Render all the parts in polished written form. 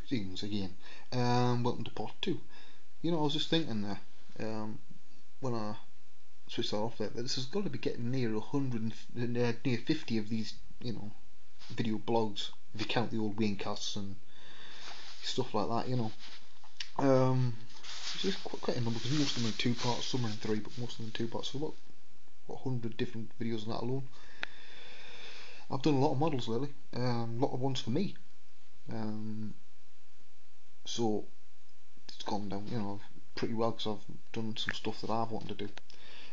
Greetings again. Welcome to part 2. I was just thinking there, when I switched that off there, that this has got to be getting near 100, near 50 of these, video blogs, if you count the old Waynecasts and stuff like that. It's just quite a number, because most of them are in 2 parts, some are in 3, but most of them in 2 parts, so about 100 different videos on that alone. I've done a lot of models lately, a lot of ones for me. So it's gone down, pretty well, because I've done some stuff that I've wanted to do.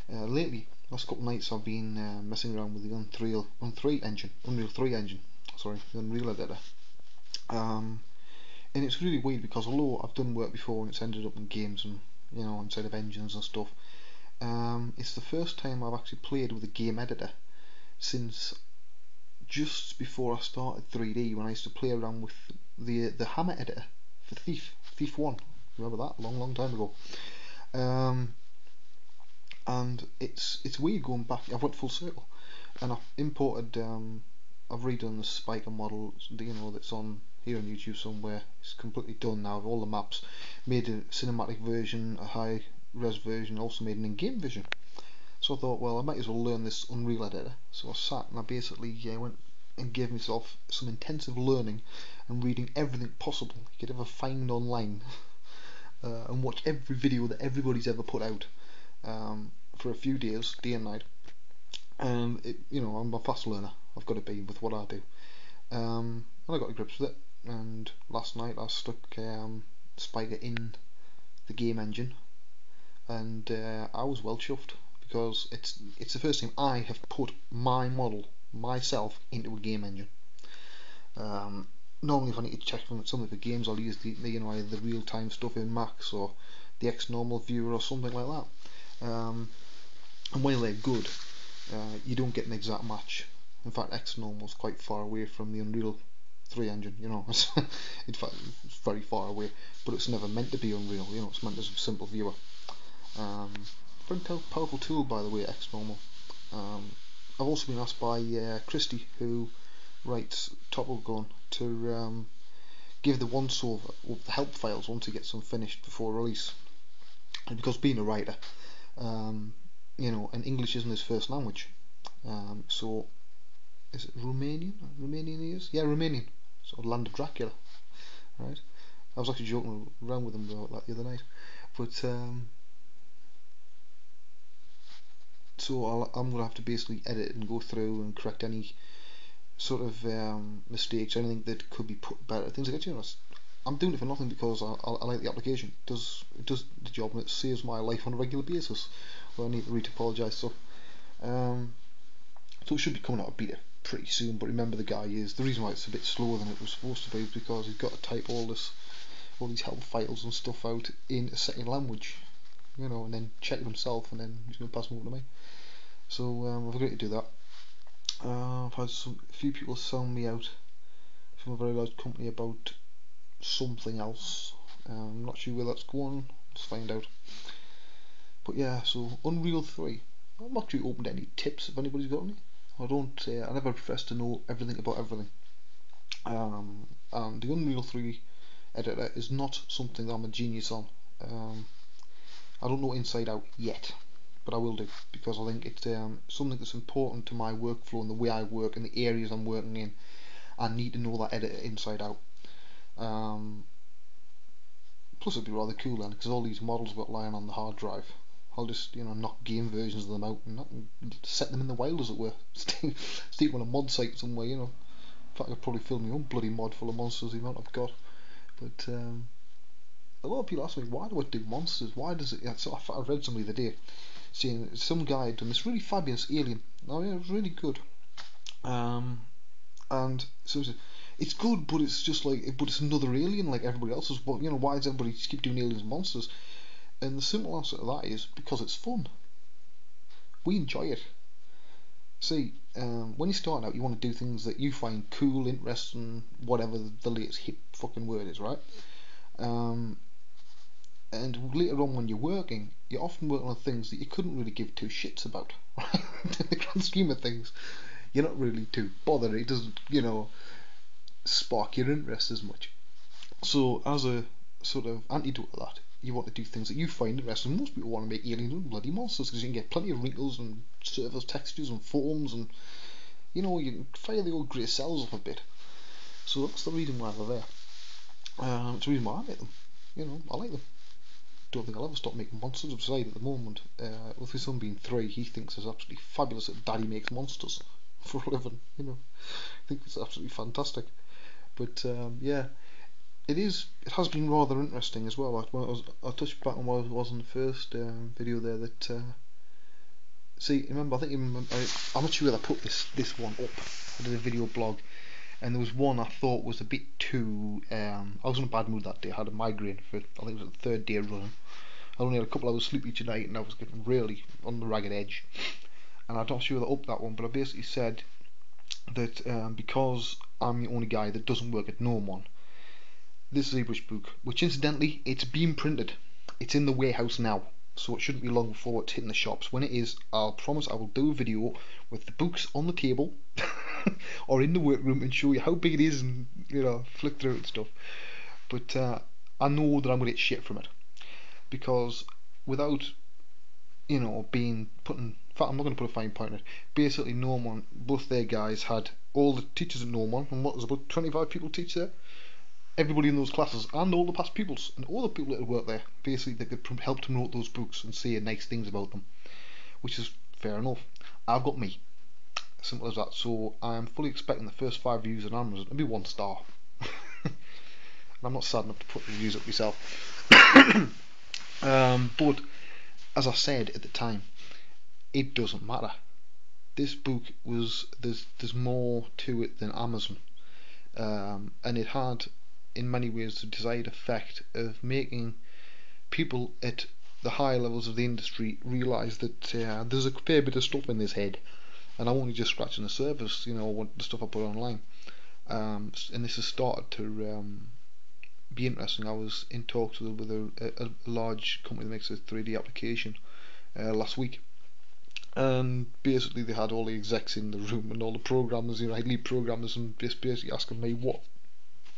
Lately, last couple of nights, I've been messing around with the Unreal 3 engine, the Unreal editor. And it's really weird, because although I've done work before and it's ended up in games and instead of engines and stuff, it's the first time I've actually played with a game editor since just before I started 3D, when I used to play around with the Hammer editor for Thief 1. Remember that? Long time ago. And it's weird going back. I've went full circle, and I've imported. I've redone the Spiker model, that's on here on YouTube somewhere. It's completely done now. All the maps, made a cinematic version, a high res version, also made an in-game version. So I thought, well, I might as well learn this Unreal editor. So I sat and I basically went and gave myself some intensive learning and reading everything possible you could ever find online, and watch every video that everybody's ever put out, for a few days, day and night. And I'm a fast learner. I've got to be with what I do. And I got to grips with it. And last night I stuck Spiker in the game engine, and I was well chuffed, because it's the first time I have put my model myself into a game engine. Normally, if I need to check something for games, I'll use the either the real time stuff in Max or the X-Normal viewer or something like that. And while they're good, you don't get an exact match. In fact, X-Normal is quite far away from the Unreal 3 engine. In fact, it's very far away, but it's never meant to be Unreal. It's meant as a simple viewer. Very powerful tool, by the way, X-Normal. I've also been asked by Christy, who writes Topple Gun, to give the once-over of the help files once he gets them finished before release. And because being a writer, and English isn't his first language, so is it Romanian? Romanian is? Yeah, Romanian. So Land of Dracula, right? I was actually joking around with him about that the other night, but so I'm gonna have to basically edit and go through and correct any sort of mistakes, anything that could be put better, things like that. I'm doing it for nothing, because I like the application. It does the job, and it saves my life on a regular basis where I need to apologise. So it should be coming out of beta pretty soon. But remember, the reason why it's a bit slower than it was supposed to be is because he's got to type all these help files and stuff out in a second language, and then check it himself, and then he's going to pass them over to me. So I've agreed to do that. I've had a few people sound me out from a very large company about something else. I'm not sure where that's going. Let's find out. But yeah, so Unreal 3. I'm not too open to any tips if anybody's got any. I never profess to know everything about everything. And the Unreal 3 editor is not something that I'm a genius on. I don't know inside out yet, but I will do, because I think it's something that's important to my workflow and the way I work and the areas I'm working in. I need to know that editor inside out. Plus, it'd be rather cool then, because all these models I've got lying on the hard drive, I'll just knock game versions of them out and set them in the wild, as it were. Stick them on a mod site somewhere. In fact, I could probably fill my own bloody mod full of monsters, the amount I've got. But a lot of people ask me, why do I do monsters? Why does it? So I read somebody the other day saying some guy had done this really fabulous alien. Oh yeah, it was really good. And so it's good, but it's just but it's another alien like everybody else's. But why does everybody just keep doing aliens and monsters? And the simple answer to that is because it's fun. We enjoy it. See, when you're starting out, you want to do things that you find cool, interesting, whatever the latest hip fucking word is, right? And later on, when you're working, you're often working on things that you couldn't really give two shits about, right? In the grand scheme of things, you're not really too bothered. It doesn't, spark your interest as much. So as a sort of antidote to that, you want to do things that you find interesting. Most people want to make aliens and bloody monsters because you can get plenty of wrinkles and surface textures and forms, and you know, you can fire the old grey cells up a bit. So that's the reason why they're there. It's the reason why I make them. You know, I like them. Don't think I'll ever stop making monsters. I've decided at the moment, with his son being 3, he thinks it's absolutely fabulous that Daddy makes monsters for a living. You know, I think it's absolutely fantastic. But yeah, it is. It has been rather interesting as well. I touched back on what was in the first video there. That see, remember, I think I'm not sure whether I put this one up. I did a video blog, and there was one I thought was a bit too. I was in a bad mood that day. I had a migraine for, I think it was the 3rd day running. I only had a couple hours sleep each night, and I was getting really on the ragged edge. And I'm not sure whether I upped that one, but I basically said that because I'm the only guy that doesn't work at Normon, this ZBrush book, which incidentally, it's been printed. It's in the warehouse now, so it shouldn't be long before it's hitting the shops. When it is, I'll promise I will do a video with the books on the table or in the workroom and show you how big it is, and you know, flick through it and stuff. But I know that I'm going to get shit from it, because without, you know, being putting, in fact, I'm not going to put a fine point on it. Basically, Normon, both their guys had all the teachers at Normon, and what, there's about 25 people teach there. Everybody in those classes and all the past pupils and all the people that work there, basically, that could help to promote those books and say nice things about them, which is fair enough. I've got me, simple as that. So I'm fully expecting the first 5 reviews on Amazon to be 1 star. And I'm not sad enough to put reviews up myself. But as I said at the time, it doesn't matter. This book was, there's more to it than Amazon, and it had in many ways the desired effect of making people at the higher levels of the industry realise that there's a fair bit of stuff in this head, and I'm only just scratching the surface. You know, what the stuff I put online, and this has started to be interesting. I was in talks with a large company that makes a 3D application last week, and basically they had all the execs in the room and all the programmers, you know, lead programmers, and basically asking me what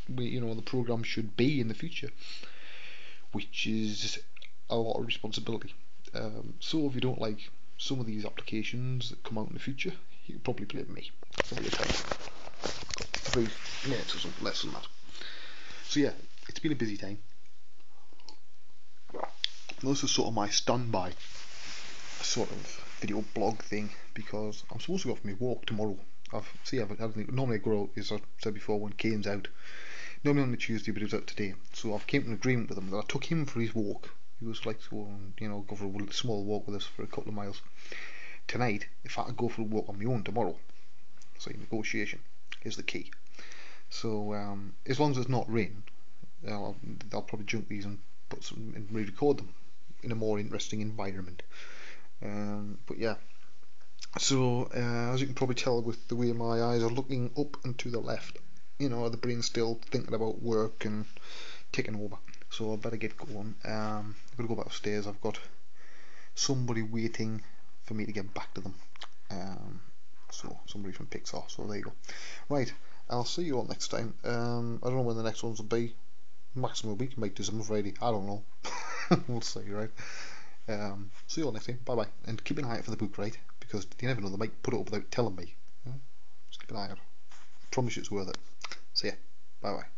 the program should be in the future, which is a lot of responsibility. So if you don't like some of these applications that come out in the future, you can probably blame me. Somebody got 3 minutes or something less than that. So yeah, it's been a busy time. This is sort of my standby sort of video blog thing, because I'm supposed to go for my walk tomorrow. Normally I go out, as I said before, when Kane's out. Normally on the Tuesday, but he was out today. So I've came to an agreement with him that I took him for his walk. He was like to go and, go for a small walk with us for a couple of miles. Tonight, if I could go for a walk on my own tomorrow, so negotiation is the key. So as long as it's not rain, I'll probably junk these and put some and re-record them in a more interesting environment. But yeah. So as you can probably tell with the way my eyes are looking up and to the left, the brain's still thinking about work and taking over. So I better get going. I've got to go back upstairs. I've got somebody waiting for me to get back to them. So somebody from Pixar. So there you go. Right, I'll see you all next time. I don't know when the next ones will be. Maximum a week, might do some Friday. I don't know. We'll see, right? See you all next time. Bye bye. And keep an eye out for the book, right? Because you never know, they might put it up without telling me. Just keep an eye out. I promise you it's worth it. See ya. Bye bye.